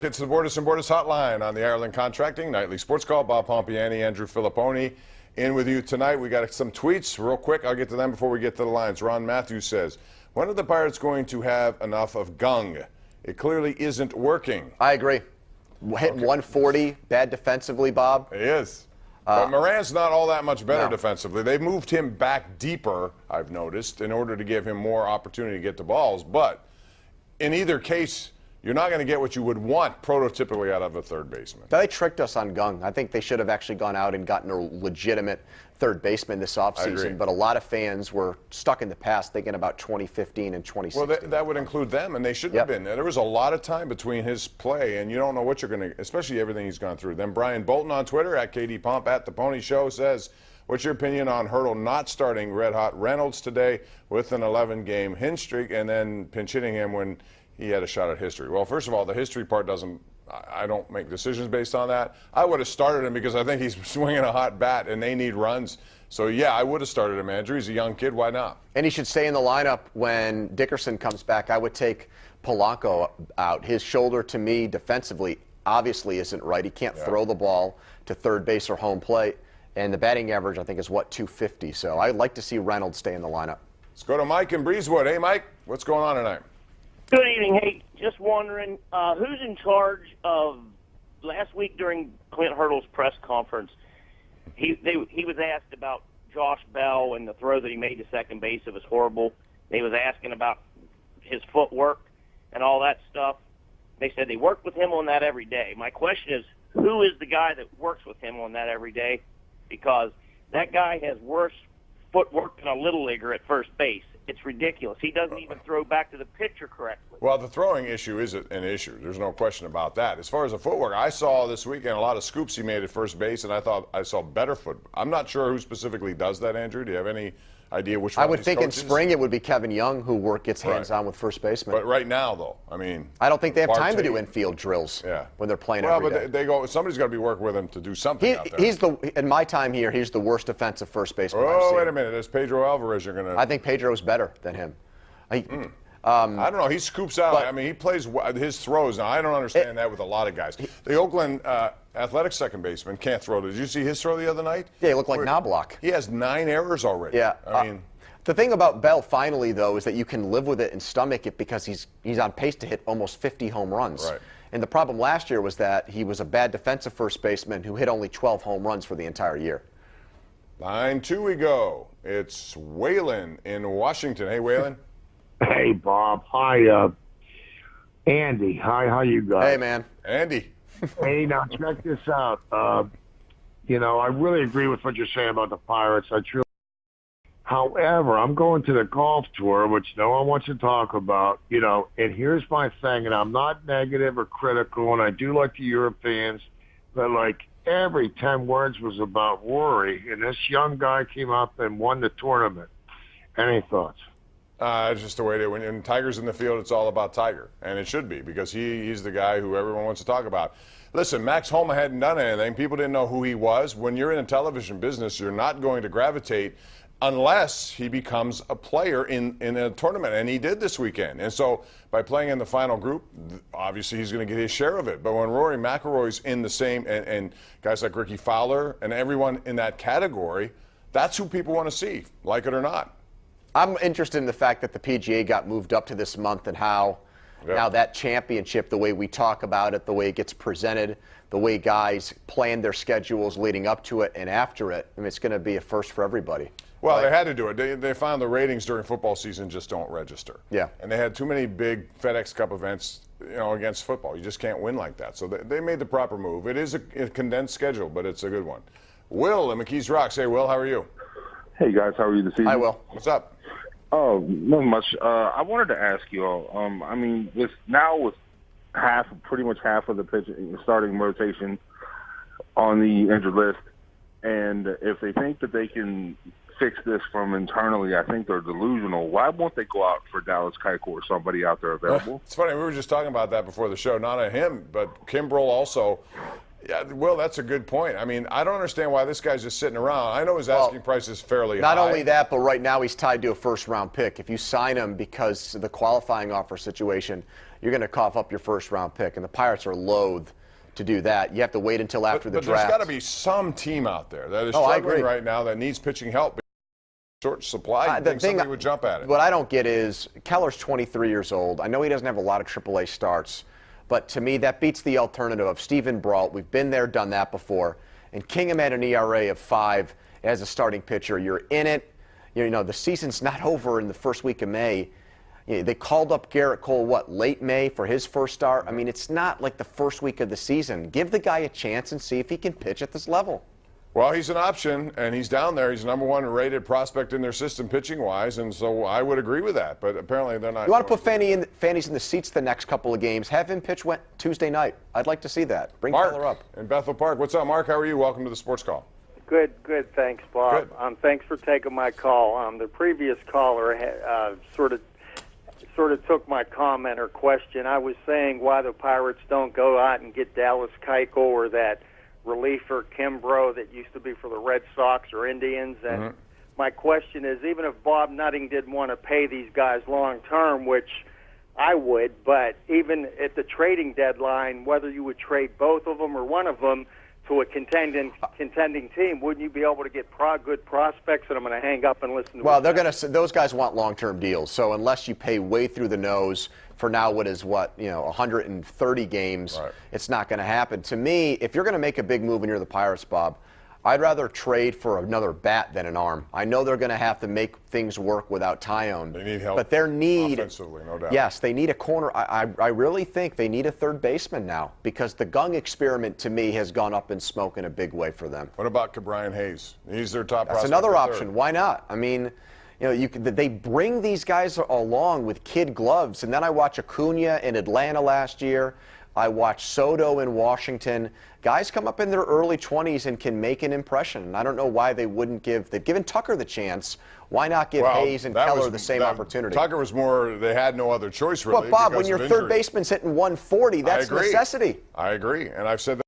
It's the Bordas and Bordas Hotline on the Ireland Contracting Nightly Sports Call. Bob Pompiani, Andrew Filipponi in with you tonight. We got some tweets real quick. I'll get to them before we get to the lines. Ron Matthews says, when are the Pirates going to have enough of Gung? It clearly isn't working. I agree. Hitting 140, bad defensively, Bob. He is. But Moran's not all that much better No. defensively. They've moved him back deeper, I've noticed, in order to give him more opportunity to get the balls. But in either case, you're not going to get what you would want prototypically out of a third baseman. They tricked us on Gung. I think they should have actually gone out and gotten a legitimate third baseman this offseason. But a lot of fans were stuck in the past thinking about 2015 and 2016. Well, that would include them, and they shouldn't have been. There was a lot of time between his play, and you don't know what you're going to, especially everything he's gone through. Then Brian Bolton on Twitter, at KD Pomp, at The Pony Show, says, what's your opinion on Hurdle not starting Red Hot Reynolds today with an 11-game hit streak and then pinch hitting him when he had a shot at history? Well, first of all, the history part I don't make decisions based on that. I would have started him because I think he's swinging a hot bat and they need runs. So, yeah, I would have started him, Andrew. He's a young kid. Why not? And he should stay in the lineup when Dickerson comes back. I would take Polanco out. His shoulder, to me, defensively, obviously isn't right. He can't throw the ball to third base or home plate. And the batting average, I think, is, 250. So I'd like to see Reynolds stay in the lineup. Let's go to Mike in Breezewood. Hey, Mike, what's going on tonight? Good evening. Hey, just wondering, who's in charge of last week during Clint Hurdle's press conference? He was asked about Josh Bell and the throw that he made to second base. It was horrible. They was asking about his footwork and all that stuff. They said they work with him on that every day. My question is, who is the guy that works with him on that every day? Because that guy has worse footwork than a little leaguer at first base. It's ridiculous. He doesn't even throw back to the pitcher correctly. Well, the throwing issue is an issue. There's no question about that. As far as the footwork, I saw this weekend a lot of scoops he made at first base, and I thought I saw better foot. I'm not sure who specifically does that, Andrew. Do you have any idea which one I would think coaches? in spring it would be Kevin Young who gets hands-on with first baseman. But right now, though, I mean, I don't think they have time to do infield drills when they're playing every day. Well, but they go. Somebody's got to be working with him to do something out there. In my time here, he's the worst defensive first baseman I've Oh, seen. wait a minute. It's Pedro Alvarez you're going to. I think Pedro's better than him. I don't know. He scoops out. I mean, he plays his throws. Now, I don't understand that with a lot of guys. The Oakland Athletics second baseman can't throw. Did you see his throw the other night? Yeah, he looked like Knobloch. He has 9 errors already. Yeah. I mean, the thing about Bell, finally, though, is that you can live with it and stomach it because he's on pace to hit almost 50 home runs. Right. And the problem last year was that he was a bad defensive first baseman who hit only 12 home runs for the entire year. Line 2 we go. It's Waylon in Washington. Hey, Waylon. Hey, Bob. Hi, Andy. Hi, how you guys? Hey, man. Andy. Hey, now check this out. I really agree with what you're saying about the Pirates. However, I'm going to the golf tour, which no one wants to talk about, and here's my thing, and I'm not negative or critical, and I do like the Europeans, but every 10 words was about Rory, and this young guy came up and won the tournament. Any thoughts? It's just the way it is. When Tiger's in the field, it's all about Tiger. And it should be because he's the guy who everyone wants to talk about. Listen, Max Homa hadn't done anything. People didn't know who he was. When you're in a television business, you're not going to gravitate unless he becomes a player in a tournament. And he did this weekend. And so by playing in the final group, obviously he's going to get his share of it. But when Rory McIlroy's in the same, and guys like Ricky Fowler and everyone in that category, that's who people want to see, like it or not. I'm interested in the fact that the PGA got moved up to this month and how now that championship, the way we talk about it, the way it gets presented, the way guys plan their schedules leading up to it and after it, I mean, it's going to be a first for everybody. Well, they had to do it. They found the ratings during football season just don't register. Yeah. And they had too many big FedEx Cup events, against football. You just can't win like that. So they made the proper move. It is a condensed schedule, but it's a good one. Will in McKees Rocks. Hey, Will, how are you? Hey, guys, how are you this evening? Hi, Will. What's up? Oh, not much. I wanted to ask you all, with pretty much half of the pitching starting rotation on the injured list, and if they think that they can fix this from internally, I think they're delusional. Why won't they go out for Dallas Keuchel or somebody out there available? It's funny. We were just talking about that before the show. Not on him, but Kimbrel also. Yeah, Will, that's a good point. I mean, I don't understand why this guy's just sitting around. I know his asking price is fairly high. Not only that, but right now he's tied to a first-round pick. If you sign him because of the qualifying offer situation, you're going to cough up your first-round pick, and the Pirates are loath to do that. You have to wait until after the but draft. there's got to be some team out there that is I struggling agree. right now that needs pitching help. Short supply, you think somebody would jump at it. What I don't get is Keller's 23 years old. I know he doesn't have a lot of AAA starts, but to me that beats the alternative of Steven Brault. We've been there, done that before. And Kingham had an ERA of 5 as a starting pitcher. You're in it. You know, the season's not over in the first week of May. You know, they called up Garrett Cole, late May for his first start? I mean, it's not like the first week of the season. Give the guy a chance and see if he can pitch at this level. Well, he's an option, and he's down there. He's number 1 rated prospect in their system pitching-wise, and so I would agree with that. But apparently they're not. You want to put Fanny's in the seats the next couple of games. Have him pitch Tuesday night. I'd like to see that. Bring Mark Keller up. in Bethel Park. What's up, Mark? How are you? Welcome to the Sports Call. Good. Thanks, Bob. Good. Thanks for taking my call. The previous caller sort of took my comment or question. I was saying why the Pirates don't go out and get Dallas Keuchel or that reliever Kimbrough that used to be for the Red Sox or Indians. And my question is, even if Bob Nutting didn't want to pay these guys long term, which I would, but even at the trading deadline, whether you would trade both of them or one of them to a contending team, wouldn't you be able to get good prospects? And I'm going to hang up and listen to. Well, those guys want long-term deals. So unless you pay way through the nose for now, 130 games, right, it's not going to happen. To me, if you're going to make a big move and you're the Pirates, Bob, I'd rather trade for another bat than an arm. I know they're going to have to make things work without Tyone. They need help, but their need offensively, no doubt. Yes, they need a corner. I really think they need a third baseman now because the Gung experiment to me has gone up in smoke in a big way for them. What about Brian Hayes? He's their top That's prospect. another at option. third. Why not? I mean, they bring these guys along with kid gloves, and then I watch Acuna in Atlanta last year. I watched Soto in Washington. Guys come up in their early 20s and can make an impression. And I don't know why they wouldn't they've given Tucker the chance. Why not give Hayes and Keller the same opportunity? Tucker was more, they had no other choice really. Well, Bob, when because your of third injury. baseman's hitting 140, that's necessity. I agree. And I've said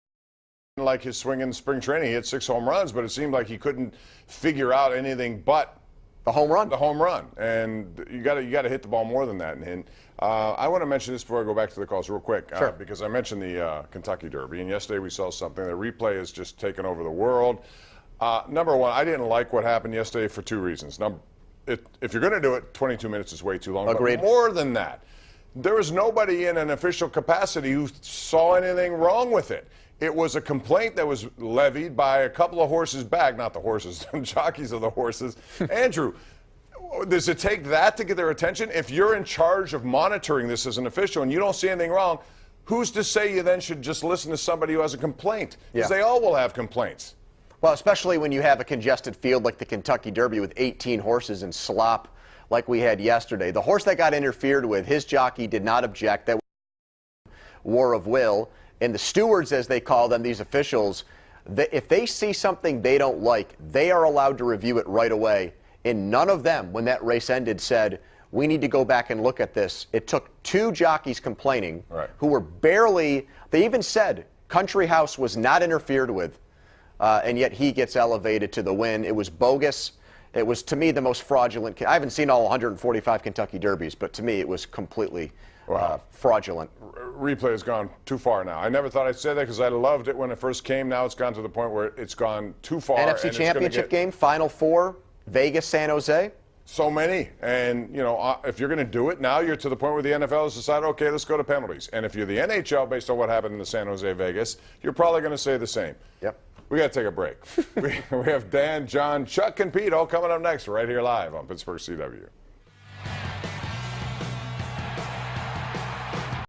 that like his swing in spring training, he hit 6 home runs, but it seemed like he couldn't figure out anything but the home run. The home run. And you got to hit the ball more than that. And I want to mention this before I go back to the calls real quick, Sure. because I mentioned the Kentucky Derby, and yesterday we saw something. The replay has just taken over the world. Number one, I didn't like what happened yesterday for 2 reasons. If you're going to do it, 22 minutes is way too long. Agreed. But more than that, there was nobody in an official capacity who saw anything wrong with it. It was a complaint that was levied by a couple of horses back, not the horses, the jockeys of the horses. Andrew, does it take that to get their attention? If you're in charge of monitoring this as an official and you don't see anything wrong, who's to say you then should just listen to somebody who has a complaint? Because they all will have complaints. Well, especially when you have a congested field like the Kentucky Derby with 18 horses and slop like we had yesterday. The horse that got interfered with, his jockey did not object. That was war of will. And the stewards, as they call them, these officials, if they see something they don't like, they are allowed to review it right away. And none of them, when that race ended, said, we need to go back and look at this. It took 2 jockeys complaining who were barely, they even said Country House was not interfered with, and yet he gets elevated to the win. It was bogus. It was, to me, the most fraudulent. I haven't seen all 145 Kentucky Derbies, but to me it was completely fraudulent. Replay has gone too far now. I never thought I'd say that because I loved it when it first came. Now it's gone to the point where it's gone too far. NFC Championship game, Final Four, Vegas, San Jose. So many. And, if you're going to do it, now you're to the point where the NFL has decided, okay, let's go to penalties. And if you're the NHL, based on what happened in the San Jose Vegas, you're probably going to say the same. Yep. We got to take a break. we have Dan, John, Chuck, and Pete all coming up next right here live on Pittsburgh CW.